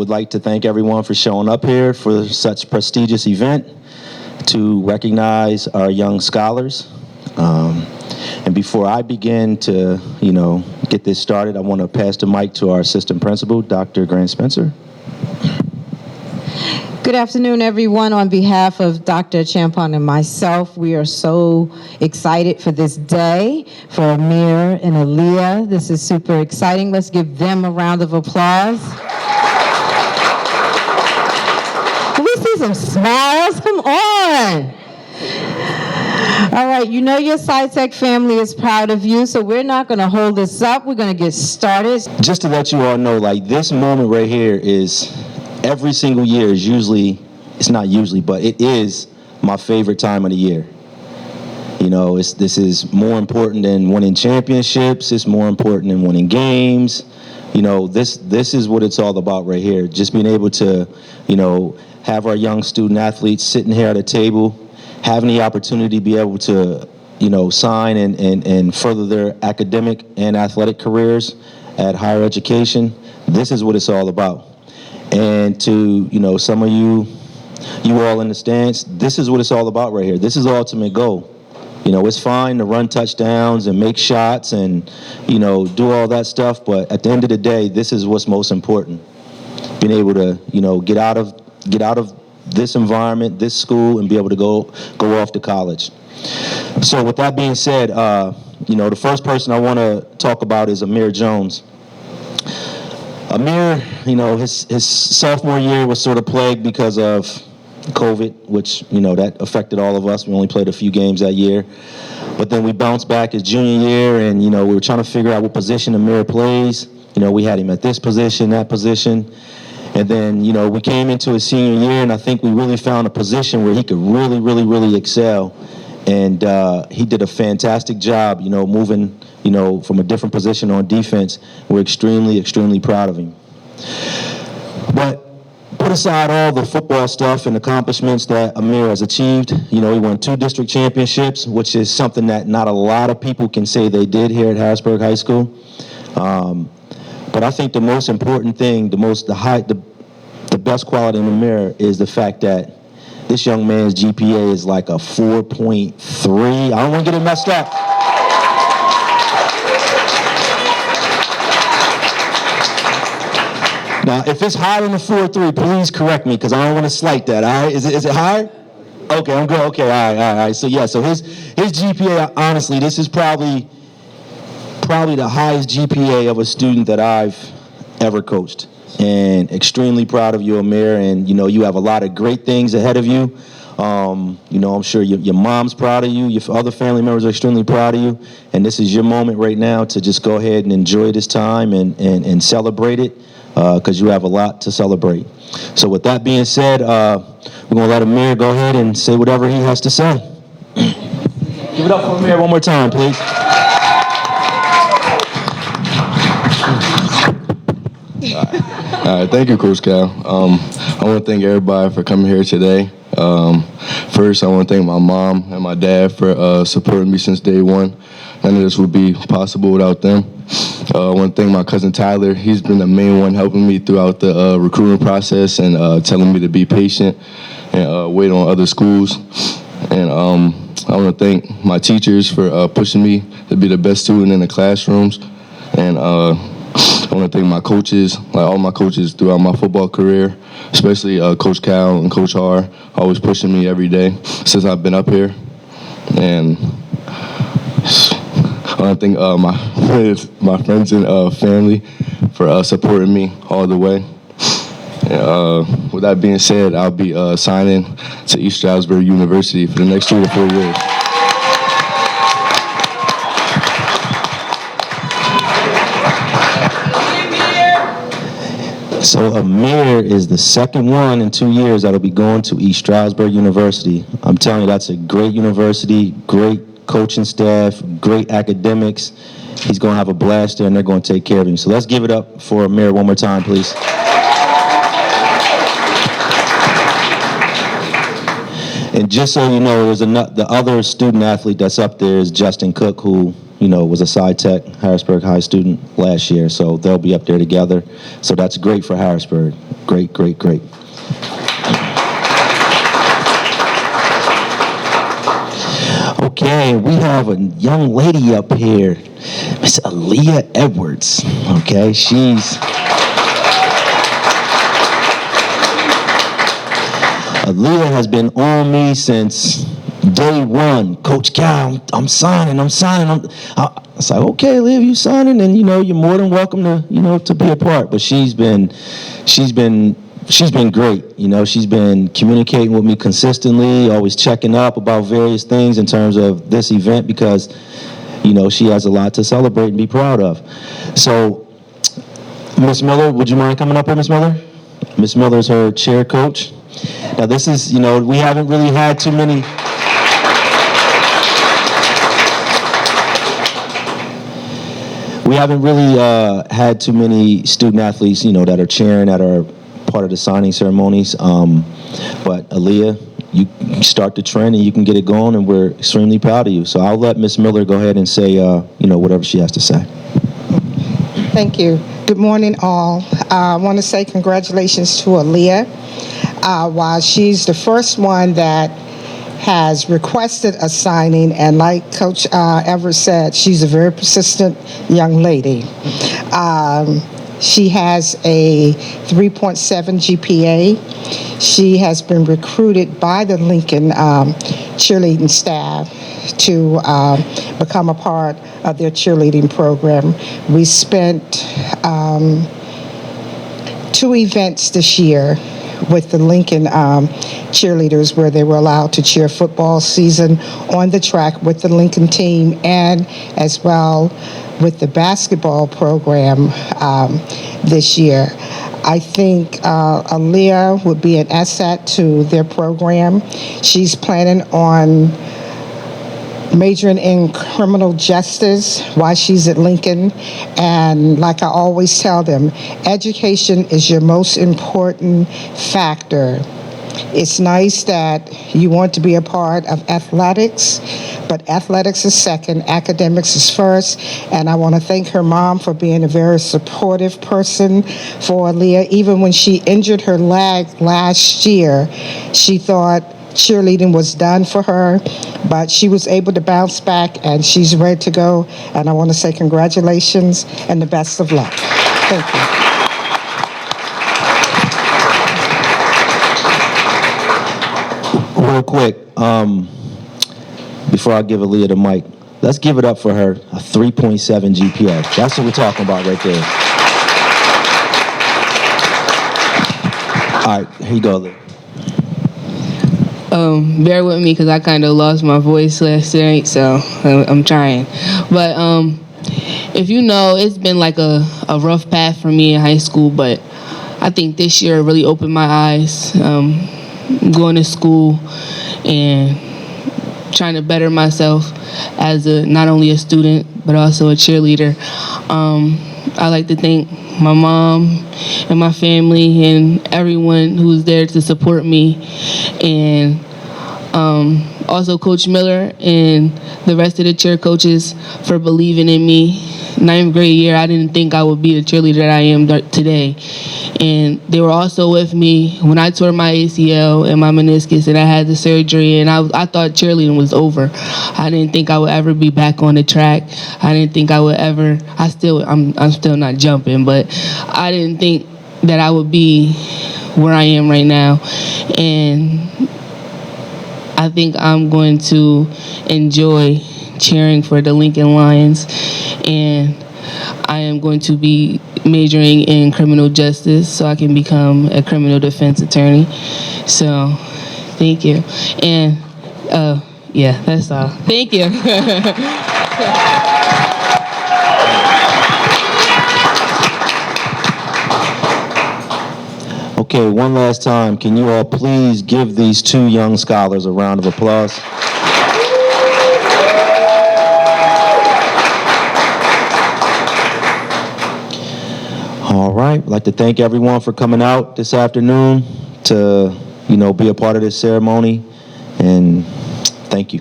would like to thank everyone for showing up here for such a prestigious event to recognize our young scholars. And before I begin to, get this started, I want to pass the mic to our assistant principal, Dr. Grant Spencer. Good afternoon, everyone. On behalf of Dr. Champon and myself, we are so excited for this day, for Amir and Aaliyah. This is super exciting. Let's give them a round of applause. Can we see some smiles? Come on. All right, your SciTech family is proud of you, so we're not going to hold this up. We're going to get started. Just to let you all know, this moment right here is every single year is but it is my favorite time of the year. This is more important than winning championships. It's more important than winning games. This is what it's all about right here. Just being able to, have our young student athletes sitting here at a table, having the opportunity to be able to, sign and further their academic and athletic careers at higher education. This is what it's all about. And to, some of you all in the stands, this is what it's all about right here. This is the ultimate goal. It's fine to run touchdowns and make shots and, do all that stuff. But at the end of the day, this is what's most important. Being able to, get out of this environment, this school, and be able to go off to college. So with that being said, the first person I want to talk about is Amir Jones. Amir, his sophomore year was sort of plagued because of COVID, which, that affected all of us. We only played a few games that year. But then we bounced back his junior year, and, we were trying to figure out what position Amir plays. We had him at this position, that position. And then, we came into his senior year, and I think we really found a position where he could really, really, really excel. And he did a fantastic job, moving, from a different position on defense. We're extremely, extremely proud of him. But put aside all the football stuff and accomplishments that Amir has achieved, he won 2 district championships, which is something that not a lot of people can say they did here at Harrisburg High School. But I think the most important thing, the best quality in Amir is the fact that this young man's GPA is like a 4.3. I don't want to get it messed up. Now, if it's higher than a 4.3, please correct me, because I don't want to slight that, all right? Is it higher? Okay, I'm good. Okay, all right. So his GPA, honestly, this is probably the highest GPA of a student that I've ever coached. And extremely proud of you, Amir, and you have a lot of great things ahead of you. I'm sure your mom's proud of you, your other family members are extremely proud of you, and this is your moment right now to just go ahead and enjoy this time and celebrate it, because you have a lot to celebrate. So with that being said, we're going to let Amir go ahead and say whatever he has to say. Give it up for Amir one more time, please. All right, thank you, Coach Cal. I want to thank everybody for coming here today. First, I want to thank my mom and my dad for supporting me since day one. None of this would be possible without them. I want to thank my cousin Tyler. He's been the main one helping me throughout the recruiting process and telling me to be patient and wait on other schools. And I want to thank my teachers for pushing me to be the best student in the classrooms. And I want to thank my coaches, all my coaches throughout my football career, especially Coach Cal and Coach Har, always pushing me every day since I've been up here. And I want to thank my friends and family for supporting me all the way. And, with that being said, I'll be signing to East Stroudsburg University for the next 3 to 4 years. So Amir is the second one in 2 years that'll be going to East Stroudsburg University. I'm telling you, that's a great university, great coaching staff, great academics. He's going to have a blast there, and they're going to take care of him. So let's give it up for Amir one more time, please. And just so you know, the other student athlete that's up there is Justin Cook, who was a Sci Tech Harrisburg High student last year, so they'll be up there together. So that's great for Harrisburg. Great, great, great. Okay, we have a young lady up here, Miss Aaliyah Edwards. Okay, Aaliyah has been on me since day one. Coach Cal, I'm signing. I was like, okay, Aaliyah, you signing, and you're more than welcome to to be a part. But she's been great. She's been communicating with me consistently, always checking up about various things in terms of this event because, she has a lot to celebrate and be proud of. So, Miss Miller, would you mind coming up here, Miss Miller? Miss Miller's her chair coach. Now, this is, we haven't really had too many. We haven't really had too many student athletes, that are cheering, that are part of the signing ceremonies. But Aaliyah, you start the trend and you can get it going, and we're extremely proud of you. So I'll let Miss Miller go ahead and say, whatever she has to say. Thank you. Good morning, all. I want to say congratulations to Aaliyah. While she's the first one that has requested a signing, and like Coach Everett said, she's a very persistent young lady. She has a 3.7 GPA. She has been recruited by the Lincoln cheerleading staff to become a part of their cheerleading program. We spent 2 events this year with the Lincoln cheerleaders where they were allowed to cheer football season on the track with the Lincoln team, and as well with the basketball program this year. I think Aaliyah would be an asset to their program. She's planning on majoring in criminal justice while she's at Lincoln. And like I always tell them, education is your most important factor. It's nice that you want to be a part of athletics, but athletics is second, academics is first. And I want to thank her mom for being a very supportive person for Aaliyah. Even when she injured her leg last year, she thought cheerleading was done for her, but she was able to bounce back and she's ready to go. And I want to say congratulations and the best of luck. Thank you. Real quick, before I give Aaliyah the mic, let's give it up for her, a 3.7 GPA. That's what we're talking about right there. All right, here you go, Aaliyah. Bear with me because I kind of lost my voice last night, so I'm trying. But if you know, it's been like a rough path for me in high school, but I think this year really opened my eyes. Going to school and trying to better myself as not only a student, but also a cheerleader. I like to thank my mom and my family and everyone who's there to support me, and also Coach Miller and the rest of the cheer coaches for believing in me. 9th grade year, I didn't think I would be the cheerleader that I am today. And they were also with me when I tore my ACL and my meniscus and I had the surgery, and I thought cheerleading was over. I didn't think I would ever be back on the track. I didn't think I would ever, I'm still not jumping, but I didn't think that I would be where I am right now. And I think I'm going to enjoy cheering for the Lincoln Lions, and I am going to be majoring in criminal justice so I can become a criminal defense attorney. So, thank you. And, yeah, that's all. Thank you. Okay, one last time, can you all please give these 2 young scholars a round of applause? All right, I'd like to thank everyone for coming out this afternoon to, be a part of this ceremony, and thank you.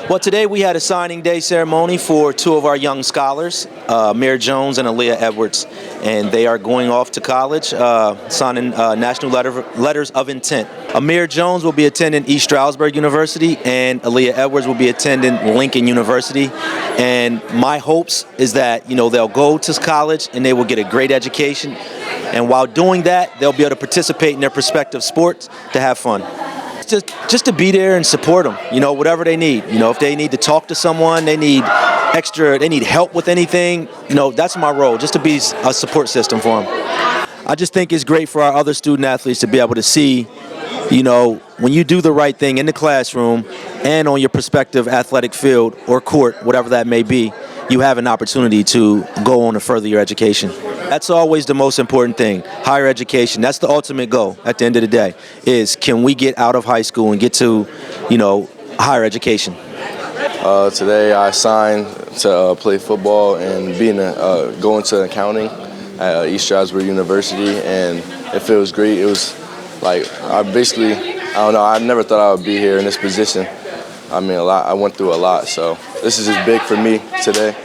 Well, today we had a signing day ceremony for two of our young scholars, Amir Jones and Aaliyah Edwards, and they are going off to college, signing national letters of intent. Amir Jones will be attending East Stroudsburg University, and Aaliyah Edwards will be attending Lincoln University. And my hopes is that they'll go to college and they will get a great education, and while doing that, they'll be able to participate in their respective sports to have fun. Just to be there and support them, whatever they need. If they need to talk to someone, they need help with anything, that's my role, just to be a support system for them. I just think it's great for our other student athletes to be able to see, when you do the right thing in the classroom and on your prospective athletic field or court, whatever that may be, you have an opportunity to go on and further your education. That's always the most important thing, higher education. That's the ultimate goal at the end of the day, is can we get out of high school and get to, higher education. Today I signed to play football and going to accounting at East Stroudsburg University, and it feels great. It was like, I never thought I would be here in this position. I mean, I went through a lot, so this is just big for me today.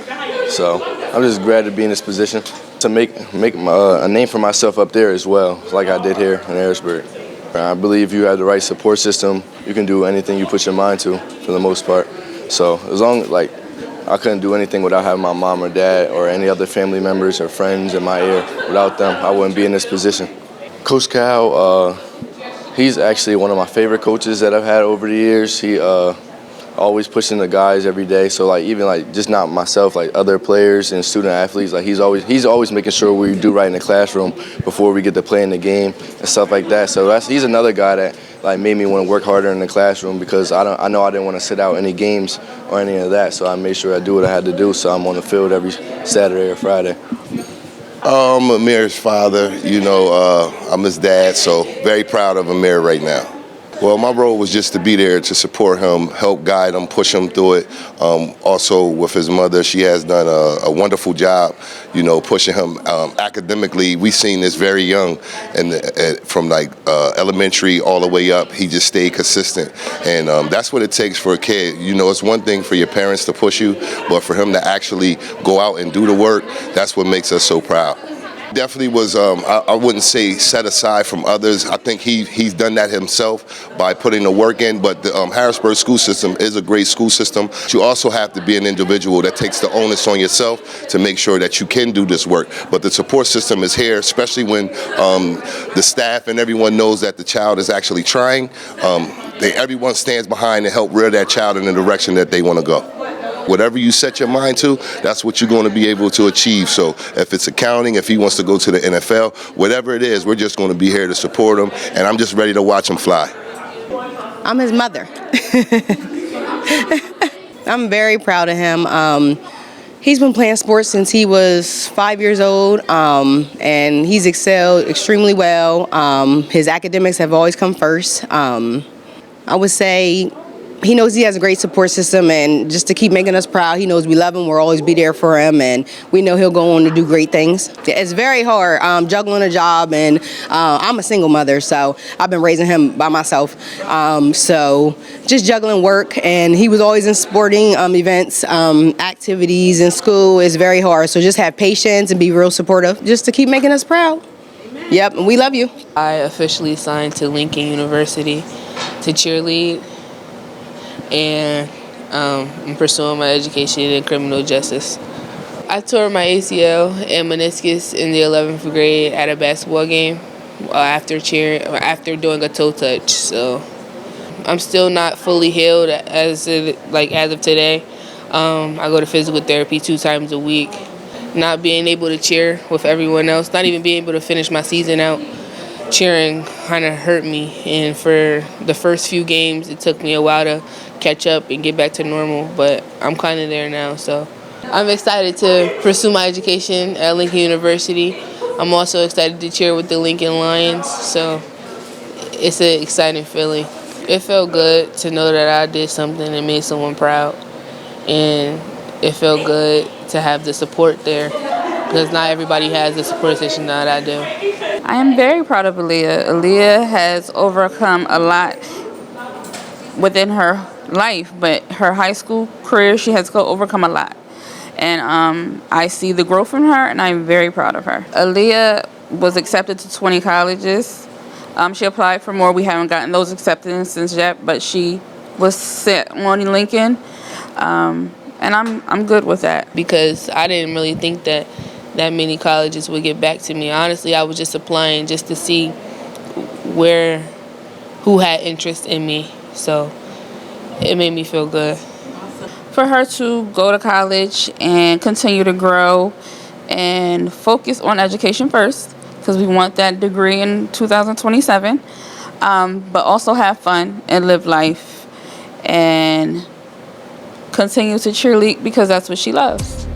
So I'm just glad to be in this position to make a name for myself up there as well, like I did here in Harrisburg. I believe you have the right support system. You can do anything you put your mind to, for the most part. So as long as, I couldn't do anything without having my mom or dad or any other family members or friends in my ear. Without them, I wouldn't be in this position. Coach Cal, he's actually one of my favorite coaches that I've had over the years. He always pushing the guys every day. So even just not myself, other players and student athletes, he's always making sure we do right in the classroom before we get to play in the game and stuff like that. So he's another guy that made me want to work harder in the classroom, because I know I didn't want to sit out any games or any of that. So I made sure I do what I had to do. So I'm on the field every Saturday or Friday. Amir's father, I'm his dad, so very proud of Amir right now. Well, my role was just to be there to support him, help guide him, push him through it. Also with his mother, she has done a wonderful job, pushing him academically. We've seen this very young, and from elementary all the way up, he just stayed consistent. And that's what it takes for a kid. It's one thing for your parents to push you, but for him to actually go out and do the work, that's what makes us so proud. Definitely was, I wouldn't say set aside from others. I think he's done that himself by putting the work in, but the Harrisburg school system is a great school system. You also have to be an individual that takes the onus on yourself to make sure that you can do this work. But the support system is here, especially when the staff and everyone knows that the child is actually trying. Everyone stands behind to help rear that child in the direction that they want to go. Whatever you set your mind to, that's what you're going to be able to achieve. So if it's accounting, if he wants to go to the NFL, whatever it is, we're just going to be here to support him, and I'm just ready to watch him fly. I'm his mother. I'm very proud of him. He's been playing sports since he was 5 years old, and he's excelled extremely well. His academics have always come first. I would say he knows he has a great support system, and just to keep making us proud, he knows we love him, we'll always be there for him, and we know he'll go on to do great things. It's very hard juggling a job, and I'm a single mother, so I've been raising him by myself. So just juggling work, and he was always in sporting events, activities in school is very hard, so just have patience and be real supportive just to keep making us proud. Amen. Yep, and we love you. I officially signed to Lincoln University to cheerlead, and I'm pursuing my education in criminal justice. I tore my ACL and meniscus in the 11th grade at a basketball game after doing a toe touch. So I'm still not fully healed as of today. I go to physical therapy 2 times a week. Not being able to cheer with everyone else, not even being able to finish my season out, cheering kind of hurt me. And for the first few games, it took me a while to catch up and get back to normal, but I'm kind of there now. So I'm excited to pursue my education at Lincoln University. I'm also excited to cheer with the Lincoln Lions, so it's an exciting feeling. It felt good to know that I did something that made someone proud, and it felt good to have the support there, because not everybody has the support system that I do. I am very proud of Aaliyah. Aaliyah has overcome a lot within her life, but her high school career, she has to overcome a lot. And I see the growth in her, and I'm very proud of her. Aaliyah was accepted to 20 colleges. She applied for more. We haven't gotten those acceptances yet, but she was set on Lincoln, and I'm good with that. Because I didn't really think that many colleges would get back to me. Honestly, I was just applying just to see who had interest in me. So it made me feel good. For her to go to college and continue to grow and focus on education first, because we want that degree in 2027, but also have fun and live life and continue to cheerlead because that's what she loves.